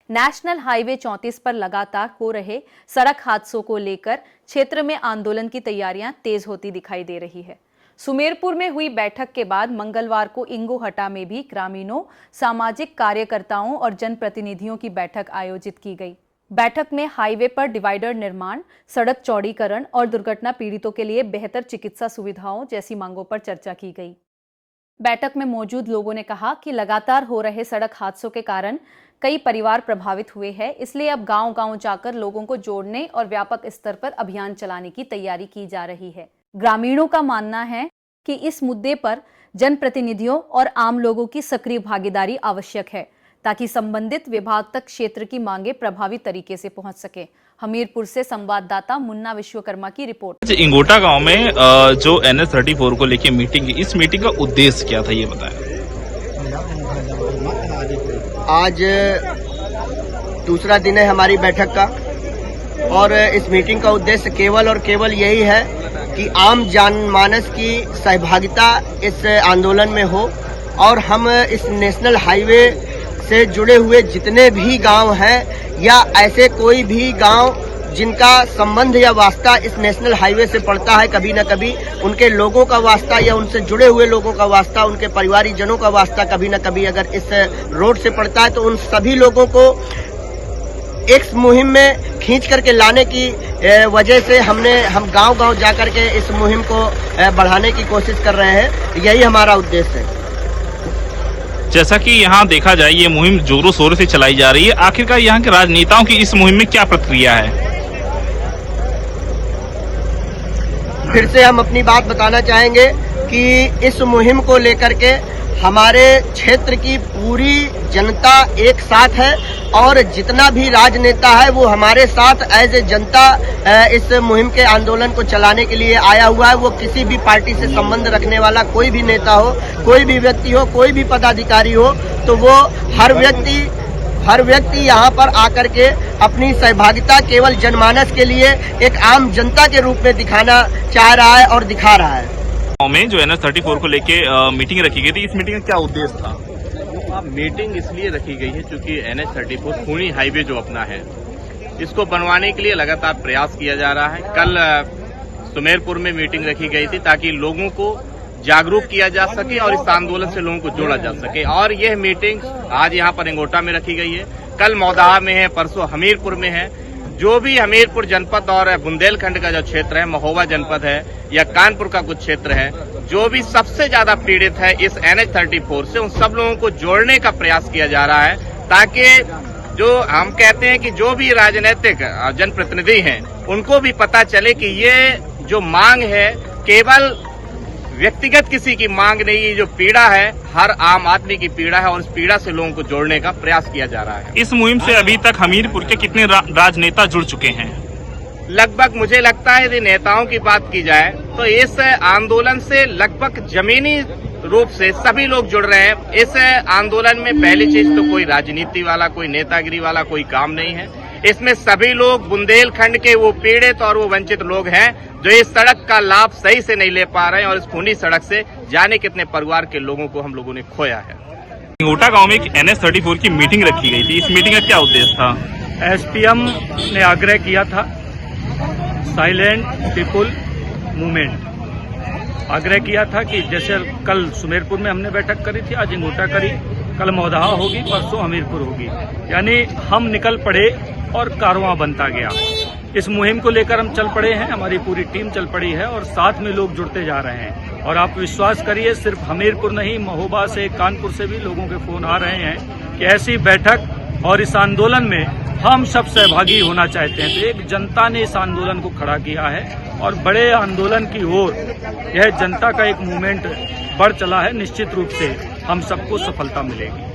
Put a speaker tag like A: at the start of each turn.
A: National highway 34 पर लगातार हो रहे सड़क हादसों को लेकर क्षेत्र में आंदोलन की तैयारियां तेज होती दिखाई दे रही है। सुमेरपुर में हुई बैठक के बाद मंगलवार को इंगोहटा में भी ग्रामीणों, सामाजिक कार्यकर्ताओं और जनप्रतिनिधियों की बैठक आयोजित की गई। बैठक में हाईवे पर डिवाइडर निर्माण, सड़क चौड़ीकरण और दुर्घटना पीड़ितों के लिए बेहतर चिकित्सा सुविधाओं जैसी मांगों पर चर्चा की गई। बैठक में मौजूद लोगों ने कहा कि लगातार हो रहे सड़क हादसों के कारण कई परिवार प्रभावित हुए हैं, इसलिए अब गांव-गांव जाकर लोगों को जोड़ने और व्यापक स्तर पर अभियान चलाने की तैयारी की जा रही है। ग्रामीणों का मानना है कि इस मुद्दे पर जनप्रतिनिधियों और आम लोगों की सक्रिय भागीदारी आवश्यक है, ताकि संबंधित विभाग तक क्षेत्र की मांगे प्रभावी तरीके से पहुंच सके। हमीरपुर से संवाददाता मुन्ना विश्वकर्मा की रिपोर्ट।
B: इंगोटा गांव में जो NH 34 को लेकर मीटिंग, इस मीटिंग का उद्देश्य क्या था, ये बताएं।
C: आज दूसरा दिन है हमारी बैठक का और इस मीटिंग का उद्देश्य केवल और केवल यही है कि आम जनमानस की सहभागिता इस आंदोलन में हो और हम इस नेशनल हाईवे से जुड़े हुए जितने भी गांव हैं या ऐसे कोई भी गांव जिनका संबंध या वास्ता इस नेशनल हाईवे से पड़ता है, कभी न कभी उनके लोगों का वास्ता या उनसे जुड़े हुए लोगों का वास्ता, उनके परिवारीजनों का वास्ता कभी न कभी अगर इस रोड से पड़ता है, तो उन सभी लोगों को एक मुहिम में खींच करके लाने की वजह से हम गांव-गांव जाकर के इस मुहिम को बढ़ाने की कोशिश कर रहे हैं। यही हमारा उद्देश्य है।
B: जैसा कि यहाँ देखा जाए, ये मुहिम जोरों शोरों से चलाई जा रही है। आखिरकार यहाँ के राजनेताओं की इस मुहिम में क्या प्रतिक्रिया है?
C: फिर से हम अपनी बात बताना चाहेंगे कि इस मुहिम को लेकर के हमारे क्षेत्र की पूरी जनता एक साथ है और जितना भी राजनेता है वो हमारे साथ एज ए जनता इस मुहिम के आंदोलन को चलाने के लिए आया हुआ है। वो किसी भी पार्टी से संबंध रखने वाला कोई भी नेता हो, कोई भी व्यक्ति हो, कोई भी पदाधिकारी हो, तो वो हर व्यक्ति यहाँ पर आकर के अपनी सहभागिता केवल जनमानस के लिए एक आम जनता के रूप में दिखाना चाह रहा है और दिखा रहा है।
B: गाँव में जो NH 34 को लेके मीटिंग रखी गई थी, इस मीटिंग का क्या उद्देश्य था?
D: मीटिंग इसलिए रखी गई है क्योंकि NH 34 खूनी हाईवे जो अपना है, इसको बनवाने के लिए लगातार प्रयास किया जा रहा है। कल सुमेरपुर में मीटिंग रखी गई थी ताकि लोगों को जागरूक किया जा सके और इस आंदोलन से लोगों को जोड़ा जा सके। और यह मीटिंग आज यहाँ पर इंगोटा में रखी गई है, कल मौदाहा में है, परसों हमीरपुर में है। जो भी हमीरपुर जनपद और बुंदेलखंड का जो क्षेत्र है, महोबा जनपद है या कानपुर का कुछ क्षेत्र है, जो भी सबसे ज्यादा पीड़ित है इस NH 34 से, उन सब लोगों को जोड़ने का प्रयास किया जा रहा है, ताकि जो हम कहते हैं कि जो भी राजनीतिक जनप्रतिनिधि हैं उनको भी पता चले कि ये जो मांग है केवल व्यक्तिगत किसी की मांग नहीं, ये जो पीड़ा है हर आम आदमी की पीड़ा है और इस पीड़ा से लोगों को जोड़ने का प्रयास किया जा रहा है।
B: इस मुहिम से अभी तक हमीरपुर के कितने राजनेता जुड़ चुके हैं?
D: लगभग मुझे लगता है यदि नेताओं की बात की जाए तो इस आंदोलन से लगभग जमीनी रूप से सभी लोग जुड़ रहे हैं। इस आंदोलन में पहली चीज तो कोई राजनीति वाला, कोई नेतागिरी वाला कोई काम नहीं है। इसमें सभी लोग बुंदेलखंड के वो पीड़ित और वो वंचित लोग हैं जो इस सड़क का लाभ सही से नहीं ले पा रहे हैं और इस खूनी सड़क से जाने कितने परिवार के लोगों को हम लोगों ने खोया है।
B: इंगोटा गांव में एक NH 34 की मीटिंग रखी गई थी, इस मीटिंग का क्या उद्देश्य था?
E: SPM ने आग्रह किया था, साइलेंट पीपुल मूवमेंट आग्रह किया था कि जैसे कल सुमेरपुर में हमने बैठक करी थी, आज इंगोटा करी, कल मौदाहा होगी, परसों हमीरपुर होगी। यानी हम निकल पड़े और कारवां बनता गया। इस मुहिम को लेकर हम चल पड़े हैं, हमारी पूरी टीम चल पड़ी है और साथ में लोग जुड़ते जा रहे हैं। और आप विश्वास करिए, सिर्फ हमीरपुर नहीं, महोबा से, कानपुर से भी लोगों के फोन आ रहे हैं कि ऐसी बैठक और इस आंदोलन में हम सब सहभागी होना चाहते हैं। तो एक जनता ने इस आंदोलन को खड़ा किया है और बड़े आंदोलन की ओर यह जनता का एक मूवमेंट बढ़ चला है। निश्चित रूप से हम सबको सफलता मिलेगी।